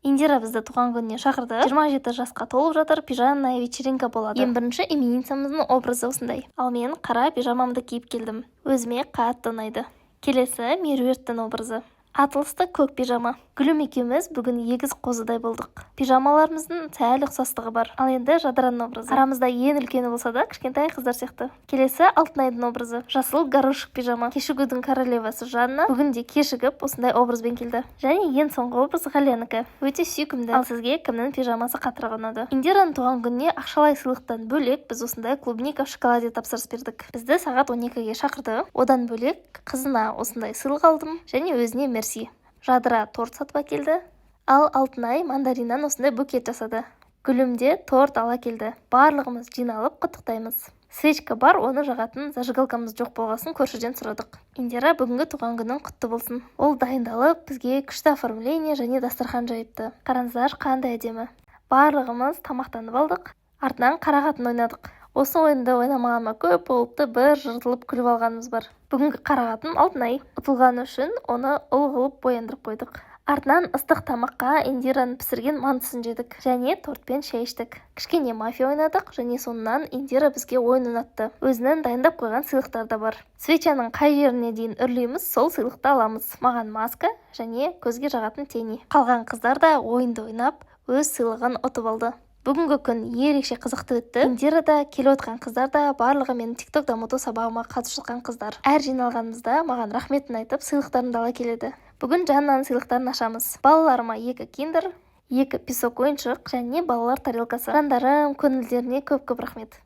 Индира бізді туған күніне шақырды. 27 жасқа толып жатыр, пижамная вечеринка болады. Ең бірінші именинницамыздың образы осындай. Ал мен қара пижамамды киіп келдім. Өзіме қатты ұнайды. Келесі Меруерттің образы. Атылысты көк пижама. Гүлім екеуміз бүгін егіз қозыдай болдық. Пижамаларымыздың сәл ұқсастығы бар. Ал енді Жадыранның образы. Арамызда ең үлкені болса да, кішкентай қыздар сияқты. Келесі Алтынайдың образы. Жасыл горошек пижама. Кешігудің королевасы Жанна бүгінде кешігіп осындай образбен келді. Және ең соңғы образ Ғалиянікі. Өте сүйкімді. Ал сізге кімнің пижамасы қатырақ ұнады? Индираның туған күніне ақшалай сыйлықтан бөлек біз осындай клубника в шоколаде тапсырыс бердік. Бізді сағат 12-ге шақырды. Одан бөлек қызына осындай сыйлық алдым және өзіне мерси. Жадыра торт сатып әкелді. Ал Алтынай мандариннан осындай букет жасады. Гүлімде торт ала келді. Барлығымыз жиналып құттықтаймыз. Свечка бар, оны жағатын зажигалкамыз жоқ болғасын көршіден сұрадық. Индира бүгінгі туған күнің құтты болсын. Ол дайындалып, бізге күшті оформление және дастархан жайыпты. Қараңыздар, қандай әдемі. Барлығымыз тамақтанып алдық. Артынан қарағатын ойнадық. Осы ойынды ойнамағаныма көп болыпты, бір жыртылып күліп алғанымыз бар. Бүгінгі қарағатын Алтынай. Ұтылғаны үшін оны ұл қылып бояндырып қойдық. Артынан ыстық тамаққа Индираның пісірген мантысын жедік және тортпен шай іштік. Кішкене мафия ойнадық және соңынан Индира бізге ойын ұнатты. Өзінің дайындап қойған сыйлықтар да бар. Свечаның қай жеріне дейін үрлейміз, сол сыйлықты аламыз. Маған маска және көзге жағатын тени. Қалған қыздар да ойынды ойнап, өз сыйлығын ұтып алды. Бүгінгі күн ерекше қызықты өтті. Индира да, келіп отқан қыздар да, барлығы менің TikTok дамыту сабағыма қатысып жатқан қыздар. Әр жиналғанымызда маған рахметін айтып, сыйлықтарымды ала келеді. Бүгін Жаннаның сыйлықтарын ашамыз. Балаларыма 2 киндер, 2 песок ойыншық және балалар тарелкасы. Жандарым, көңілдеріне көп-көп рахмет.